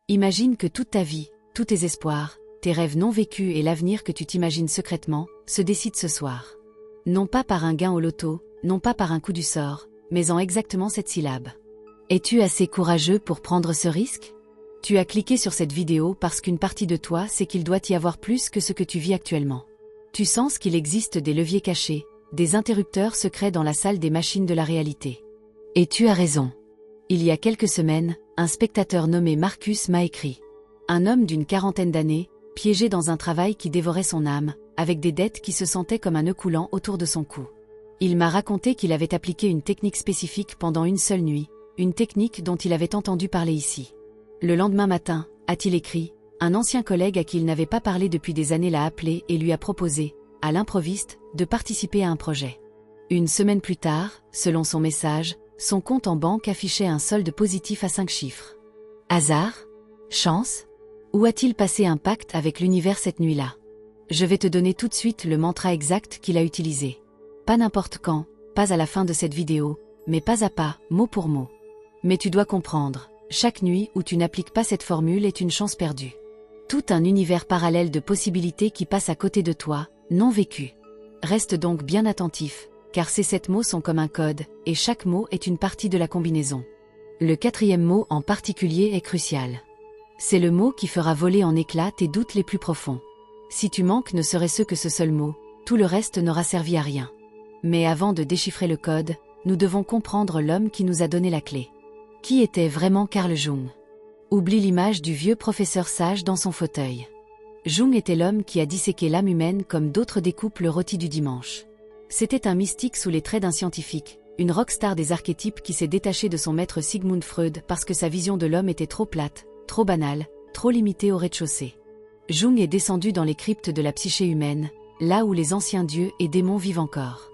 Imagine que toute ta vie, tous tes espoirs, tes rêves non vécus et l'avenir que tu t'imagines secrètement, se décident ce soir. Non pas par un gain au loto, non pas par un coup du sort, mais en exactement cette syllabe. Es-tu assez courageux pour prendre ce risque? Tu as cliqué sur cette vidéo parce qu'une partie de toi sait qu'il doit y avoir plus que ce que tu vis actuellement. Tu sens qu'il existe des leviers cachés, des interrupteurs secrets dans la salle des machines de la réalité. Et tu as raison. Il y a quelques semaines, un spectateur nommé Marcus m'a écrit. Un homme d'une quarantaine d'années, piégé dans un travail qui dévorait son âme, avec des dettes qui se sentaient comme un nœud coulant autour de son cou. Il m'a raconté qu'il avait appliqué une technique spécifique pendant une seule nuit, une technique dont il avait entendu parler ici. Le lendemain matin, a-t-il écrit, un ancien collègue à qui il n'avait pas parlé depuis des années l'a appelé et lui a proposé, à l'improviste, de participer à un projet. Une semaine plus tard, selon son message, son compte en banque affichait un solde positif à 5 chiffres. Hasard? Chance? Ou a-t-il passé un pacte avec l'univers cette nuit-là? Je vais te donner tout de suite le mantra exact qu'il a utilisé. Pas n'importe quand, pas à la fin de cette vidéo, mais pas à pas, mot pour mot. Mais tu dois comprendre, chaque nuit où tu n'appliques pas cette formule est une chance perdue. Tout un univers parallèle de possibilités qui passe à côté de toi, non vécu. Reste donc bien attentif, car ces 7 mots sont comme un code, et chaque mot est une partie de la combinaison. Le 4e mot en particulier est crucial. C'est le mot qui fera voler en éclats tes doutes les plus profonds. Si tu manques ne serait-ce que ce seul mot, tout le reste n'aura servi à rien. Mais avant de déchiffrer le code, nous devons comprendre l'homme qui nous a donné la clé. Qui était vraiment Carl Jung? Oublie l'image du vieux professeur sage dans son fauteuil. Jung était l'homme qui a disséqué l'âme humaine comme d'autres découpent le rôti du dimanche. C'était un mystique sous les traits d'un scientifique, une rockstar des archétypes qui s'est détaché de son maître Sigmund Freud parce que sa vision de l'homme était trop plate, trop banale, trop limitée au rez-de-chaussée. Jung est descendu dans les cryptes de la psyché humaine, là où les anciens dieux et démons vivent encore.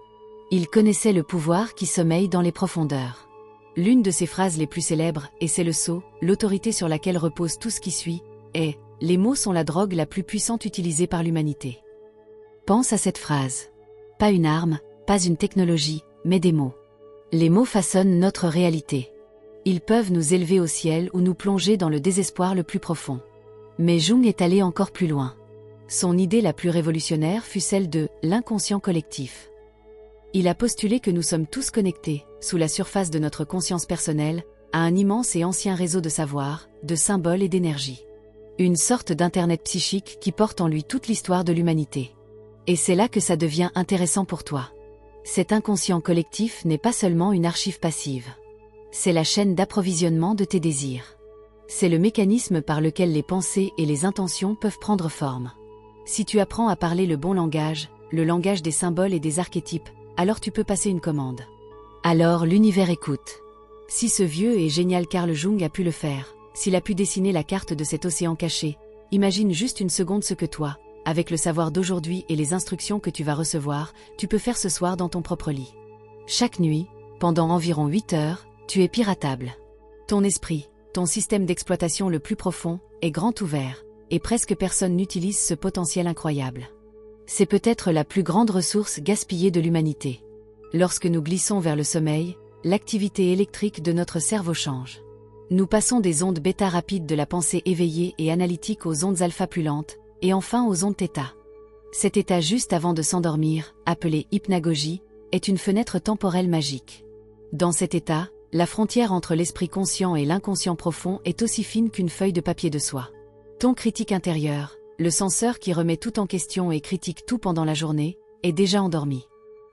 Il connaissait le pouvoir qui sommeille dans les profondeurs. L'une de ses phrases les plus célèbres, et c'est le sceau, l'autorité sur laquelle repose tout ce qui suit, est « Les mots sont la drogue la plus puissante utilisée par l'humanité ». Pense à cette phrase. Pas une arme, pas une technologie, mais des mots. Les mots façonnent notre réalité. Ils peuvent nous élever au ciel ou nous plonger dans le désespoir le plus profond. Mais Jung est allé encore plus loin. Son idée la plus révolutionnaire fut celle de l'inconscient collectif. Il a postulé que nous sommes tous connectés, sous la surface de notre conscience personnelle, à un immense et ancien réseau de savoir, de symboles et d'énergie. Une sorte d'internet psychique qui porte en lui toute l'histoire de l'humanité. Et c'est là que ça devient intéressant pour toi. Cet inconscient collectif n'est pas seulement une archive passive. C'est la chaîne d'approvisionnement de tes désirs. C'est le mécanisme par lequel les pensées et les intentions peuvent prendre forme. Si tu apprends à parler le bon langage, le langage des symboles et des archétypes, alors tu peux passer une commande. Alors l'univers écoute. Si ce vieux et génial Carl Jung a pu le faire, s'il a pu dessiner la carte de cet océan caché, imagine juste une seconde ce que toi, avec le savoir d'aujourd'hui et les instructions que tu vas recevoir, tu peux faire ce soir dans ton propre lit. Chaque nuit, pendant environ 8 heures, tu es piratable. Ton esprit, ton système d'exploitation le plus profond, est grand ouvert, et presque personne n'utilise ce potentiel incroyable. C'est peut-être la plus grande ressource gaspillée de l'humanité. Lorsque nous glissons vers le sommeil, l'activité électrique de notre cerveau change. Nous passons des ondes bêta rapides de la pensée éveillée et analytique aux ondes alpha plus lentes, et enfin aux ondes θ. Cet état juste avant de s'endormir, appelé hypnagogie, est une fenêtre temporelle magique. Dans cet état, la frontière entre l'esprit conscient et l'inconscient profond est aussi fine qu'une feuille de papier de soie. Ton critique intérieur, le censeur qui remet tout en question et critique tout pendant la journée, est déjà endormi.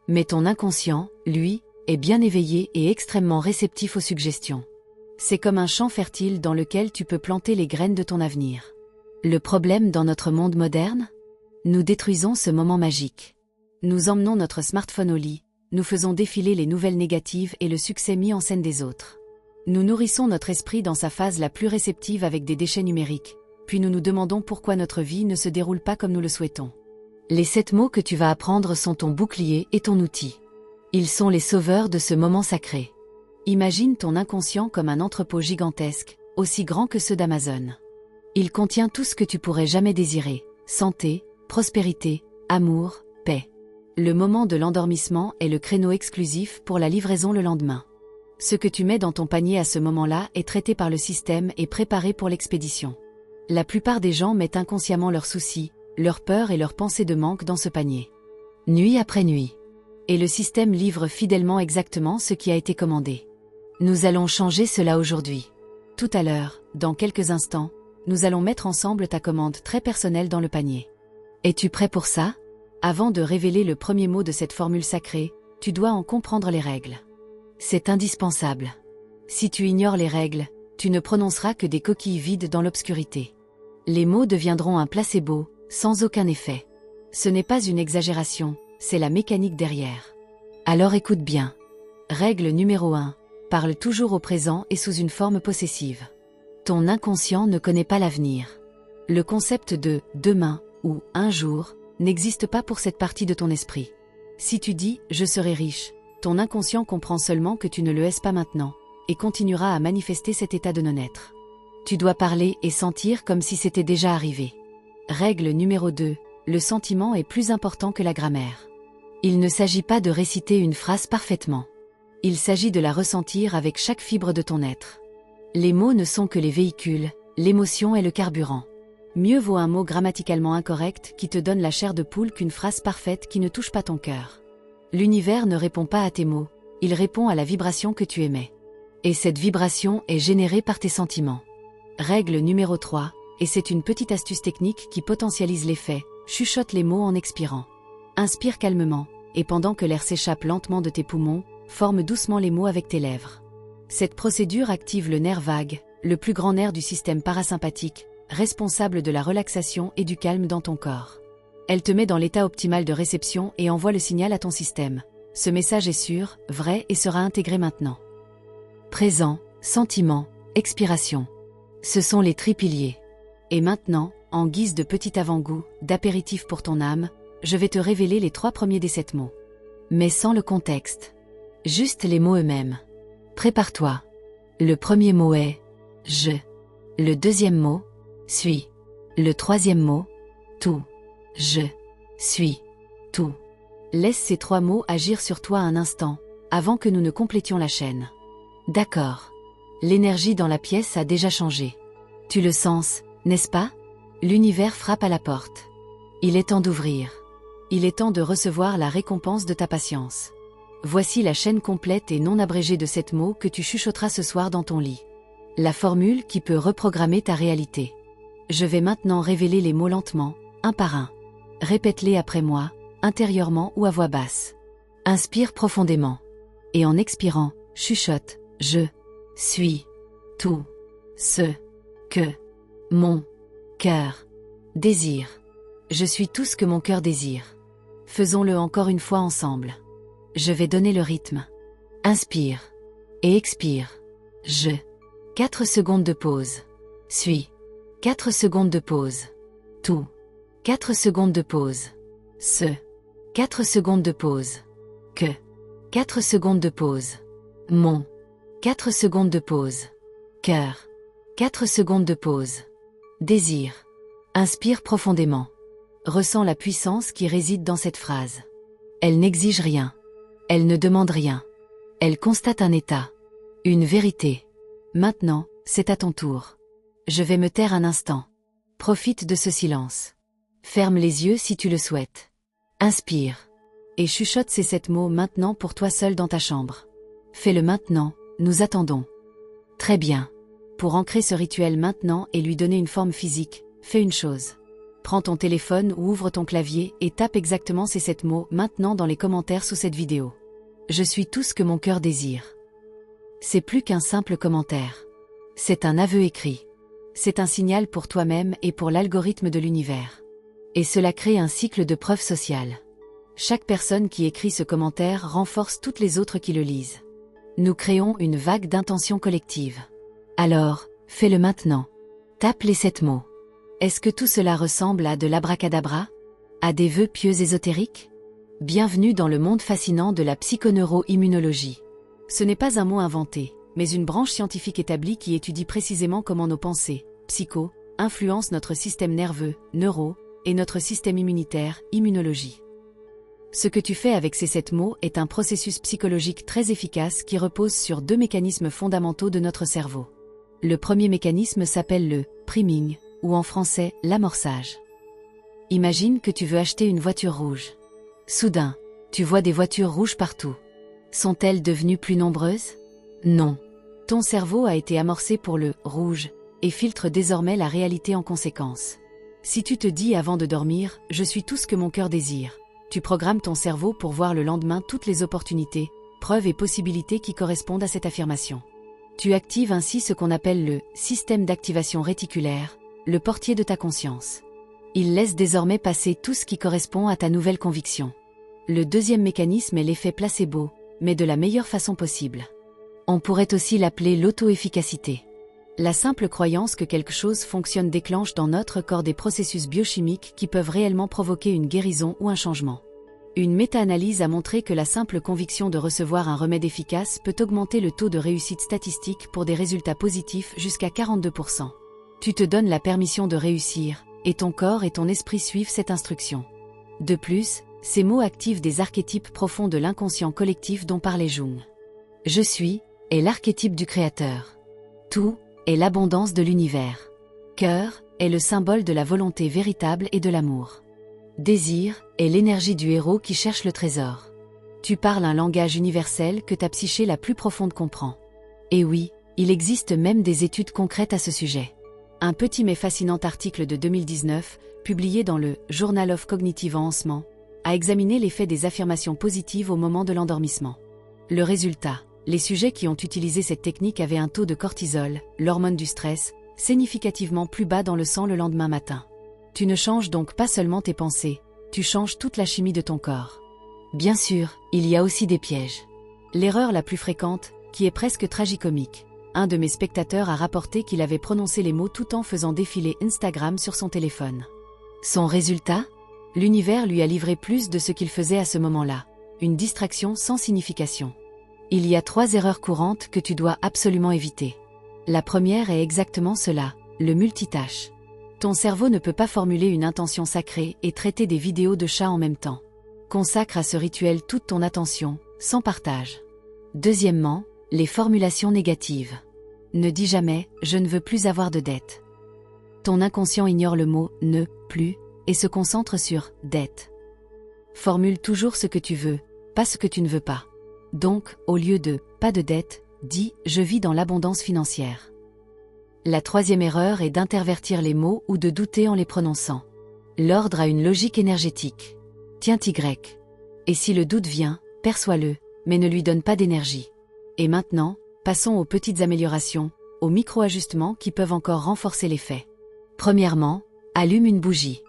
Mais ton inconscient, lui, est bien éveillé et extrêmement réceptif aux suggestions. C'est comme un champ fertile dans lequel tu peux planter les graines de ton avenir. Le problème dans notre monde moderne? Nous détruisons ce moment magique. Nous emmenons notre smartphone au lit, nous faisons défiler les nouvelles négatives et le succès mis en scène des autres. Nous nourrissons notre esprit dans sa phase la plus réceptive avec des déchets numériques, puis nous nous demandons pourquoi notre vie ne se déroule pas comme nous le souhaitons. Les 7 mots que tu vas apprendre sont ton bouclier et ton outil. Ils sont les sauveurs de ce moment sacré. Imagine ton inconscient comme un entrepôt gigantesque, aussi grand que ceux d'Amazon. Il contient tout ce que tu pourrais jamais désirer, santé, prospérité, amour, paix. Le moment de l'endormissement est le créneau exclusif pour la livraison le lendemain. Ce que tu mets dans ton panier à ce moment-là est traité par le système et préparé pour l'expédition. La plupart des gens mettent inconsciemment leurs soucis, leurs peurs et leurs pensées de manque dans ce panier. Nuit après nuit. Et le système livre fidèlement exactement ce qui a été commandé. Nous allons changer cela aujourd'hui. Tout à l'heure, dans quelques instants, nous allons mettre ensemble ta commande très personnelle dans le panier. Es-tu prêt pour ça? Avant de révéler le premier mot de cette formule sacrée, tu dois en comprendre les règles. C'est indispensable. Si tu ignores les règles, tu ne prononceras que des coquilles vides dans l'obscurité. Les mots deviendront un placebo, sans aucun effet. Ce n'est pas une exagération, c'est la mécanique derrière. Alors écoute bien. Règle numéro 1. Parle toujours au présent et sous une forme possessive. Ton inconscient ne connaît pas l'avenir. Le concept de « demain » ou « un jour » n'existe pas pour cette partie de ton esprit. Si tu dis « je serai riche », ton inconscient comprend seulement que tu ne le es pas maintenant, et continuera à manifester cet état de non-être. Tu dois parler et sentir comme si c'était déjà arrivé. Règle numéro 2. Le sentiment est plus important que la grammaire. Il ne s'agit pas de réciter une phrase parfaitement. Il s'agit de la ressentir avec chaque fibre de ton être. Les mots ne sont que les véhicules, l'émotion est le carburant. Mieux vaut un mot grammaticalement incorrect qui te donne la chair de poule qu'une phrase parfaite qui ne touche pas ton cœur. L'univers ne répond pas à tes mots, il répond à la vibration que tu émets. Et cette vibration est générée par tes sentiments. Règle numéro 3, et c'est une petite astuce technique qui potentialise l'effet, chuchote les mots en expirant. Inspire calmement, et pendant que l'air s'échappe lentement de tes poumons, forme doucement les mots avec tes lèvres. Cette procédure active le nerf vague, le plus grand nerf du système parasympathique, responsable de la relaxation et du calme dans ton corps. Elle te met dans l'état optimal de réception et envoie le signal à ton système. Ce message est sûr, vrai et sera intégré maintenant. Présent, sentiment, expiration. Ce sont les tripiliers. Et maintenant, en guise de petit avant-goût, d'apéritif pour ton âme, je vais te révéler les 3 premiers des 7 mots. Mais sans le contexte. Juste les mots eux-mêmes. Prépare-toi. Le premier mot est « je ». Le deuxième mot « suis ». Le troisième mot « tout ». Je suis tout. Laisse ces 3 mots agir sur toi un instant, avant que nous ne complétions la chaîne. D'accord. L'énergie dans la pièce a déjà changé. Tu le sens, n'est-ce pas? L'univers frappe à la porte. Il est temps d'ouvrir. Il est temps de recevoir la récompense de ta patience. Voici la chaîne complète et non abrégée de 7 mots que tu chuchoteras ce soir dans ton lit. La formule qui peut reprogrammer ta réalité. Je vais maintenant révéler les mots lentement, un par un. Répète-les après moi, intérieurement ou à voix basse. Inspire profondément. Et en expirant, chuchote, je suis tout ce que mon cœur désire. Je suis tout ce que mon cœur désire. Faisons-le encore une fois ensemble. Je vais donner le rythme. Inspire. Et expire. Je. 4 secondes de pause. Suis. 4 secondes de pause. Tout. 4 secondes de pause. Ce. 4 secondes de pause. Que. 4 secondes de pause. Mon. 4 secondes de pause. Cœur. 4 secondes de pause. Désir. Inspire profondément. Ressens la puissance qui réside dans cette phrase. Elle n'exige rien. Elle ne demande rien. Elle constate un état. Une vérité. Maintenant, c'est à ton tour. Je vais me taire un instant. Profite de ce silence. Ferme les yeux si tu le souhaites. Inspire. Et chuchote ces 7 mots maintenant pour toi seul dans ta chambre. Fais-le maintenant, nous attendons. Très bien. Pour ancrer ce rituel maintenant et lui donner une forme physique, fais une chose. Prends ton téléphone ou ouvre ton clavier et tape exactement ces 7 mots maintenant dans les commentaires sous cette vidéo. Je suis tout ce que mon cœur désire. C'est plus qu'un simple commentaire. C'est un aveu écrit. C'est un signal pour toi-même et pour l'algorithme de l'univers. Et cela crée un cycle de preuve sociale. Chaque personne qui écrit ce commentaire renforce toutes les autres qui le lisent. Nous créons une vague d'intention collective. Alors, fais-le maintenant. Tape les 7 mots. Est-ce que tout cela ressemble à de l'abracadabra? À des vœux pieux ésotériques? Bienvenue dans le monde fascinant de la psychoneuro-immunologie. Ce n'est pas un mot inventé, mais une branche scientifique établie qui étudie précisément comment nos pensées, psycho, influencent notre système nerveux, neuro, et notre système immunitaire, immunologie. Ce que tu fais avec ces 7 mots est un processus psychologique très efficace qui repose sur 2 mécanismes fondamentaux de notre cerveau. Le premier mécanisme s'appelle le priming, ou en français, l'amorçage. Imagine que tu veux acheter une voiture rouge. Soudain, tu vois des voitures rouges partout. Sont-elles devenues plus nombreuses? Non. Ton cerveau a été amorcé pour le rouge et filtre désormais la réalité en conséquence. Si tu te dis avant de dormir « je suis tout ce que mon cœur désire », tu programmes ton cerveau pour voir le lendemain toutes les opportunités, preuves et possibilités qui correspondent à cette affirmation. Tu actives ainsi ce qu'on appelle le système d'activation réticulaire, le portier de ta conscience. Il laisse désormais passer tout ce qui correspond à ta nouvelle conviction. Le deuxième mécanisme est l'effet placebo, mais de la meilleure façon possible. On pourrait aussi l'appeler l'auto-efficacité. La simple croyance que quelque chose fonctionne déclenche dans notre corps des processus biochimiques qui peuvent réellement provoquer une guérison ou un changement. Une méta-analyse a montré que la simple conviction de recevoir un remède efficace peut augmenter le taux de réussite statistique pour des résultats positifs jusqu'à 42%. Tu te donnes la permission de réussir, et ton corps et ton esprit suivent cette instruction. De plus, ces mots activent des archétypes profonds de l'inconscient collectif dont parlait Jung. Je suis est l'archétype du créateur. Tout est l'abondance de l'univers. Cœur est le symbole de la volonté véritable et de l'amour. Désir est l'énergie du héros qui cherche le trésor. Tu parles un langage universel que ta psyché la plus profonde comprend. Et oui, il existe même des études concrètes à ce sujet. Un petit mais fascinant article de 2019, publié dans le Journal of Cognitive Enhancement, a examiné l'effet des affirmations positives au moment de l'endormissement. Le résultat, les sujets qui ont utilisé cette technique avaient un taux de cortisol, l'hormone du stress, significativement plus bas dans le sang le lendemain matin. Tu ne changes donc pas seulement tes pensées, tu changes toute la chimie de ton corps. Bien sûr, il y a aussi des pièges. L'erreur la plus fréquente, qui est presque tragicomique. Un de mes spectateurs a rapporté qu'il avait prononcé les mots tout en faisant défiler Instagram sur son téléphone. Son résultat? L'univers lui a livré plus de ce qu'il faisait à ce moment-là. Une distraction sans signification. Il y a 3 erreurs courantes que tu dois absolument éviter. La première est exactement cela, le multitâche. Ton cerveau ne peut pas formuler une intention sacrée et traiter des vidéos de chats en même temps. Consacre à ce rituel toute ton attention, sans partage. Deuxièmement, les formulations négatives. Ne dis jamais « je ne veux plus avoir de dettes ». Ton inconscient ignore le mot « ne plus » et se concentre sur « dette ». Formule toujours ce que tu veux, pas ce que tu ne veux pas. Donc, au lieu de « pas de dette », dis « je vis dans l'abondance financière ». La troisième erreur est d'intervertir les mots ou de douter en les prononçant. L'ordre a une logique énergétique. Tiens-t'y grec. Et si le doute vient, perçois-le, mais ne lui donne pas d'énergie. Et maintenant, passons aux petites améliorations, aux micro-ajustements qui peuvent encore renforcer l'effet. Premièrement, allume une bougie.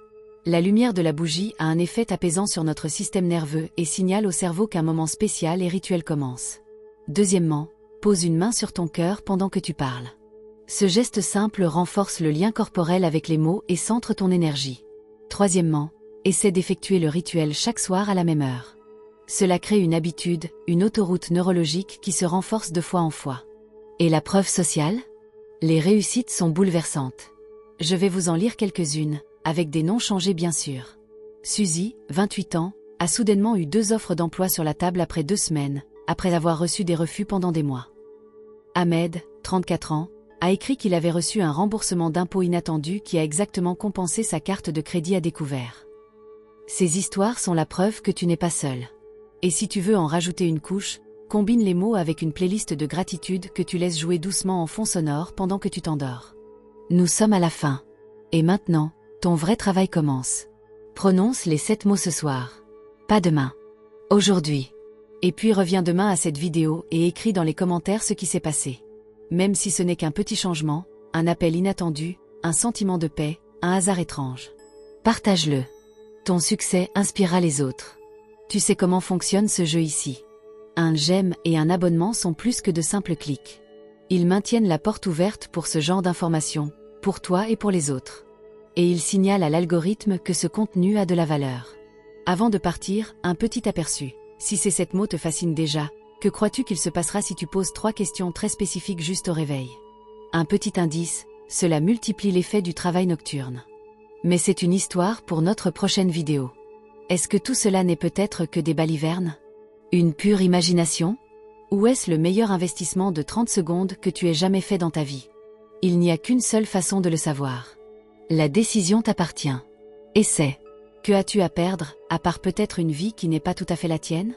La lumière de la bougie a un effet apaisant sur notre système nerveux et signale au cerveau qu'un moment spécial et rituel commence. Deuxièmement, pose une main sur ton cœur pendant que tu parles. Ce geste simple renforce le lien corporel avec les mots et centre ton énergie. Troisièmement, essaie d'effectuer le rituel chaque soir à la même heure. Cela crée une habitude, une autoroute neurologique qui se renforce de fois en fois. Et la preuve sociale? Les réussites sont bouleversantes. Je vais vous en lire quelques-unes, avec des noms changés bien sûr. Suzy, 28 ans, a soudainement eu 2 offres d'emploi sur la table après 2 semaines, après avoir reçu des refus pendant des mois. Ahmed, 34 ans, a écrit qu'il avait reçu un remboursement d'impôt inattendu qui a exactement compensé sa carte de crédit à découvert. Ces histoires sont la preuve que tu n'es pas seul. Et si tu veux en rajouter une couche, combine les mots avec une playlist de gratitude que tu laisses jouer doucement en fond sonore pendant que tu t'endors. Nous sommes à la fin. Et maintenant, ton vrai travail commence. Prononce les 7 mots ce soir. Pas demain. Aujourd'hui. Et puis reviens demain à cette vidéo et écris dans les commentaires ce qui s'est passé. Même si ce n'est qu'un petit changement, un appel inattendu, un sentiment de paix, un hasard étrange. Partage-le. Ton succès inspirera les autres. Tu sais comment fonctionne ce jeu ici. Un j'aime et un abonnement sont plus que de simples clics. Ils maintiennent la porte ouverte pour ce genre d'informations, pour toi et pour les autres. Et ils signalent à l'algorithme que ce contenu a de la valeur. Avant de partir, un petit aperçu. Si ces 7 mots te fascinent déjà, que crois-tu qu'il se passera si tu poses 3 questions très spécifiques juste au réveil? Un petit indice, cela multiplie l'effet du travail nocturne. Mais c'est une histoire pour notre prochaine vidéo. Est-ce que tout cela n'est peut-être que des balivernes? Une pure imagination? Ou est-ce le meilleur investissement de 30 secondes que tu aies jamais fait dans ta vie? Il n'y a qu'une seule façon de le savoir. La décision t'appartient. Essaie. Que as-tu à perdre, à part peut-être une vie qui n'est pas tout à fait la tienne?